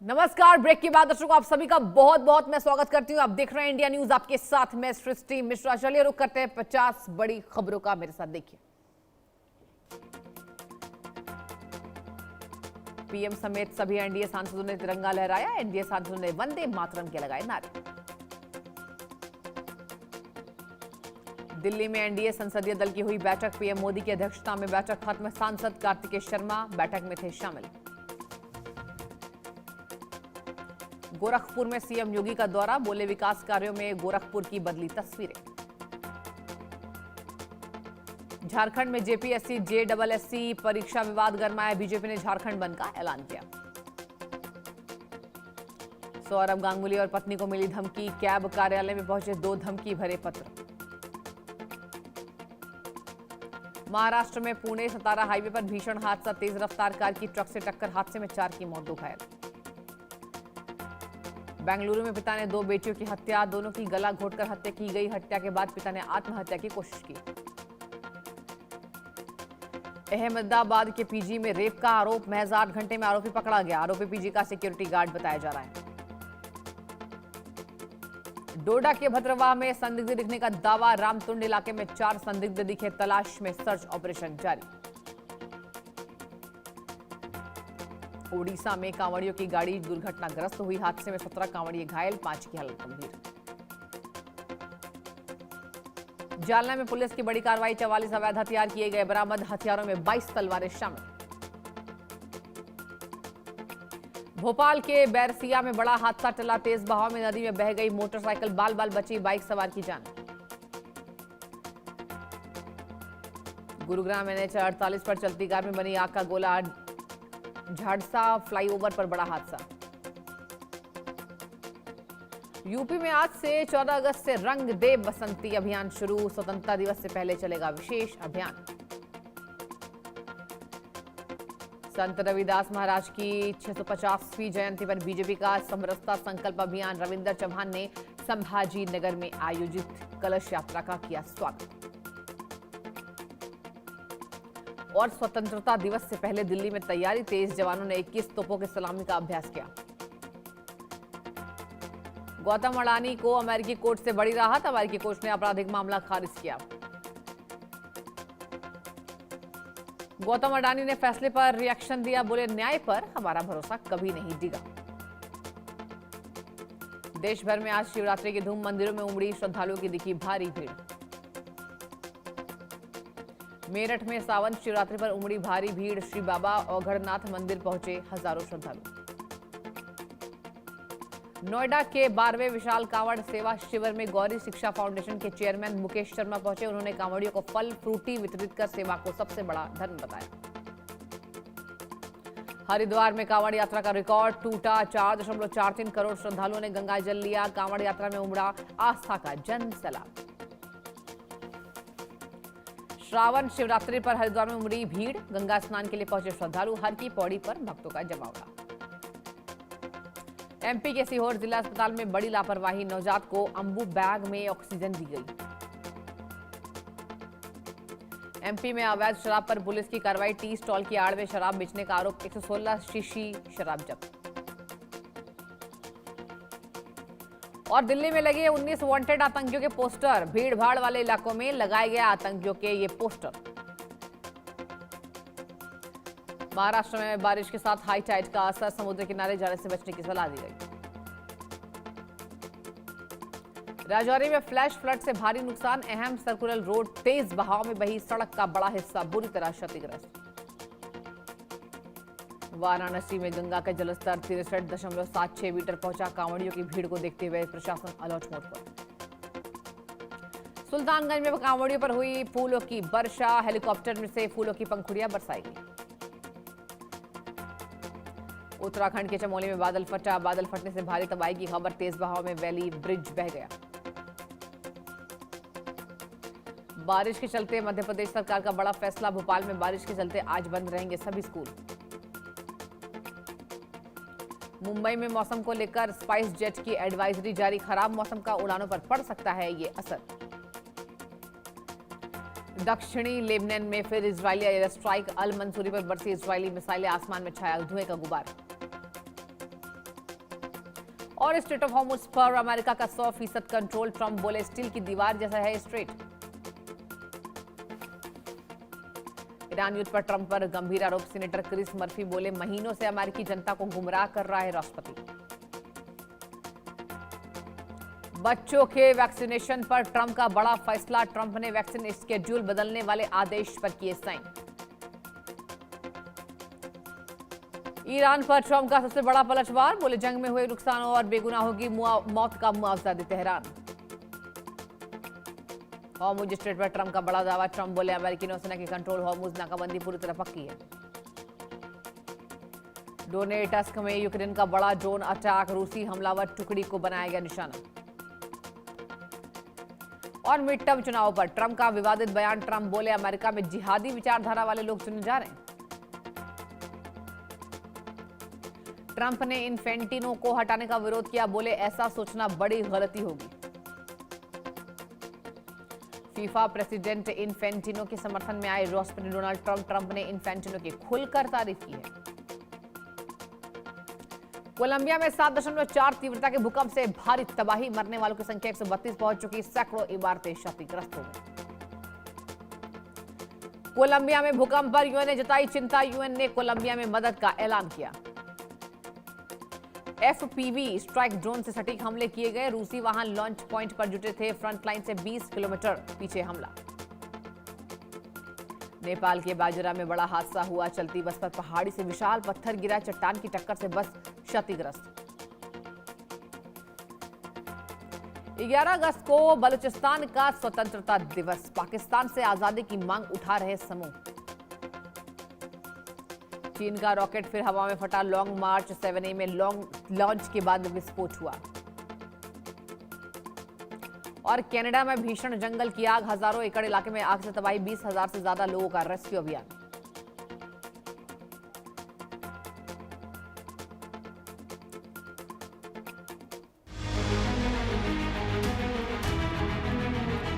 नमस्कार। ब्रेक के बाद दर्शकों आप सभी का बहुत बहुत मैं स्वागत करती हूं। आप देख रहे हैं इंडिया न्यूज, आपके साथ मैं सृष्टि मिश्रा। चलिए रुक करते हैं 50 बड़ी खबरों का, मेरे साथ देखिए। पीएम समेत सभी एनडीए सांसदों ने तिरंगा लहराया। एनडीए सांसदों ने वंदे मातरम के लगाए नारे। दिल्ली में एनडीए संसदीय दल की हुई बैठक। पीएम मोदी की अध्यक्षता में बैठक खत्म। सांसद कार्तिकेय शर्मा बैठक में थे शामिल। गोरखपुर में सीएम योगी का दौरा, बोले विकास कार्यों में गोरखपुर की बदली तस्वीरें। झारखंड में जेपीएससी जेडबलएससी परीक्षा विवाद गरमाया। बीजेपी ने झारखंड बंद का ऐलान किया। सौरभ गांगुली और पत्नी को मिली धमकी। कैब कार्यालय में पहुंचे 2 धमकी भरे पत्र। महाराष्ट्र में पुणे सतारा हाईवे पर भीषण हादसा। तेज रफ्तार कार की ट्रक से टक्कर, हादसे में 4 की मौत, 2 घायल। बेंगलुरु में पिता ने 2 बेटियों की हत्या। दोनों की गला घोंटकर हत्या की गई। हत्या के बाद पिता ने आत्महत्या की कोशिश की। अहमदाबाद के पीजी में रेप का आरोप। महज 8 घंटे में आरोपी पकड़ा गया। आरोपी पीजी का सिक्योरिटी गार्ड बताया जा रहा है। डोडा के भद्रवाह में संदिग्ध दिखने का दावा। रामतुंड इलाके में 4 संदिग्ध दिखे। तलाश में सर्च ऑपरेशन जारी। ओडिशा में कांवड़ियों की गाड़ी दुर्घटनाग्रस्त हुई। हादसे में 17 कांवड़िए घायल, 5 की हालत गंभीर। जालना में पुलिस की बड़ी कार्रवाई। 44 अवैध हथियार किए गए बरामद। हथियारों में 22 तलवारें शामिल। भोपाल के बैरसिया में बड़ा हादसा टला। तेज बहाव में नदी में बह गई मोटरसाइकिल। बाल बाल बची बाइक सवार की जान। गुरुग्राम NH 48 पर चलती कार में बनी आग का गोला। झाड़सा फ्लाईओवर पर बड़ा हादसा। यूपी में आज से 14 अगस्त से रंग दे बसंती अभियान शुरू। स्वतंत्रता दिवस से पहले चलेगा विशेष अभियान। संत रविदास महाराज की 650वीं जयंती पर बीजेपी का समरसता संकल्प अभियान। रविंद्र चौहान ने संभाजी नगर में आयोजित कलश यात्रा का किया स्वागत। और स्वतंत्रता दिवस से पहले दिल्ली में तैयारी तेज। जवानों ने 21 तोपों के सलामी का अभ्यास किया। गौतम अडानी को अमेरिकी कोर्ट से बड़ी राहत। अमेरिकी कोर्ट ने आपराधिक मामला खारिज किया। गौतम अडानी ने फैसले पर रिएक्शन दिया। बोले न्याय पर हमारा भरोसा कभी नहीं डिगा। देश भर में आज शिवरात्रि की धूम। मंदिरों में उमड़ी श्रद्धालुओं की दिखी भारी भीड़। मेरठ में सावन शिवरात्रि पर उमड़ी भारी भीड़। श्री बाबा औघड़नाथ मंदिर पहुंचे हजारों श्रद्धालु। नोएडा के 12वें विशाल कांवड़ सेवा शिविर में गौरी शिक्षा फाउंडेशन के चेयरमैन मुकेश शर्मा पहुंचे। उन्होंने कांवड़ियों को फल फ्रूटी वितरित कर सेवा को सबसे बड़ा धर्म बताया। हरिद्वार में कांवड़ यात्रा का रिकॉर्ड टूटा। 4.43 करोड़ श्रद्धालुओं ने गंगा जल लिया। कांवड़ यात्रा में उमड़ा आस्था का जन सैलाब। श्रावण शिवरात्रि पर हरिद्वार में उमड़ी भीड़। गंगा स्नान के लिए पहुंचे श्रद्धालु। हर की पौड़ी पर भक्तों का जमावड़ा। एमपी के सीहोर जिला अस्पताल में बड़ी लापरवाही। नवजात को अम्बू बैग में ऑक्सीजन दी गई। एमपी में अवैध शराब पर पुलिस की कार्रवाई। टी स्टॉल की आड़ में शराब बेचने का आरोप। 116 शीशी शराब जब्त। और दिल्ली में लगे 19 वांटेड आतंकियों के पोस्टर। भीड़ भाड़ वाले इलाकों में लगाए गए आतंकियों के ये पोस्टर। महाराष्ट्र में बारिश के साथ हाई टाइड का असर। समुद्र किनारे जाने से बचने की सलाह दी गई। राजौरी में फ्लैश फ्लड से भारी नुकसान। अहम सर्कुलर रोड तेज बहाव में बही। सड़क का बड़ा हिस्सा बुरी तरह क्षतिग्रस्त। वाराणसी में गंगा का जलस्तर 63.76 मीटर पहुंचा। कांवड़ियों की भीड़ को देखते हुए प्रशासन अलर्ट मोड पर। सुल्तानगंज में कांवड़ियों पर हुई फूलों की वर्षा। हेलीकॉप्टर में से फूलों की पंखुड़ियां बरसाई गई। उत्तराखंड के चमोली में बादल फटा। बादल फटने से भारी तबाही की खबर। तेज बहाव में वैली ब्रिज बह गया। बारिश के चलते मध्य प्रदेश सरकार का बड़ा फैसला। भोपाल में बारिश के चलते आज बंद रहेंगे सभी स्कूल। मुंबई में मौसम को लेकर स्पाइस जेट की एडवाइजरी जारी। खराब मौसम का उड़ानों पर पड़ सकता है ये असर। दक्षिणी लेबनान में फिर इजरायली एयर स्ट्राइक। अल मंसूरी पर बरसी इजरायली मिसाइलें। आसमान में छाया धुएं का गुबार। और स्ट्रेट ऑफ हॉर्मुज पर अमेरिका का 100% कंट्रोल, ट्रंप बोले स्टील की दीवार जैसा है स्ट्रेट। ईरान युद्ध पर ट्रंप पर गंभीर आरोप, सीनेटर क्रिस मर्फी बोले महीनों से अमेरिकी जनता को गुमराह कर रहा है राष्ट्रपति। बच्चों के वैक्सीनेशन पर ट्रंप का बड़ा फैसला, ट्रंप ने वैक्सीन स्केड्यूल बदलने वाले आदेश पर किए साइन। ईरान पर ट्रंप का सबसे बड़ा पलटवार, बोले जंग में हुए नुकसान और बेगुनाहों की मौत का मुआवजा दे तेहरान। हॉर्मुज स्ट्रेट पर ट्रंप का बड़ा दावा, ट्रंप बोले अमेरिकी नौसेना की कंट्रोल हॉर्मुज नाकाबंदी पूरी तरह पक्की है। डोनेट्स्क में यूक्रेन का बड़ा ड्रोन अटैक, रूसी हमलावर टुकड़ी को बनाया गया निशाना। और मिड टर्म चुनाव पर ट्रंप का विवादित बयान, ट्रंप बोले अमेरिका में जिहादी विचारधारा वाले लोग चुने जा रहे हैं। ट्रंप ने इन्फेंटिनो को हटाने का विरोध किया, बोले ऐसा सोचना बड़ी गलती होगी। फीफा प्रेसिडेंट इन्फेंटिनो के समर्थन में आए राष्ट्रपति डोनाल्ड ट्रंप ने इन्फेंटिनो की खुलकर तारीफ की है। कोलंबिया में 7.4 तीव्रता के भूकंप से भारी तबाही, मरने वालों की संख्या 132 पहुंच चुकी, सैकड़ों इमारतें क्षतिग्रस्त हो गई। कोलंबिया में भूकंप पर यूएन ने जताई चिंता, यूएन ने कोलंबिया में मदद का ऐलान किया। एफपीवी स्ट्राइक ड्रोन से सटीक हमले किए गए, रूसी वाहन लॉन्च पॉइंट पर जुटे थे, फ्रंट लाइन से 20 किलोमीटर पीछे हमला। नेपाल के बाजरा में बड़ा हादसा हुआ, चलती बस पर पहाड़ी से विशाल पत्थर गिरा, चट्टान की टक्कर से बस क्षतिग्रस्त। 11 अगस्त को बलूचिस्तान का स्वतंत्रता दिवस, पाकिस्तान से आजादी की मांग उठा रहे समूह। चीन का रॉकेट फिर हवा में फटा, लॉन्ग मार्च 7A में लॉन्च के बाद विस्फोट हुआ। और कनाडा में भीषण जंगल की आग, हजारों एकड़ इलाके में आग से तबाही, 20,000 से ज्यादा लोगों का रेस्क्यू अभियान।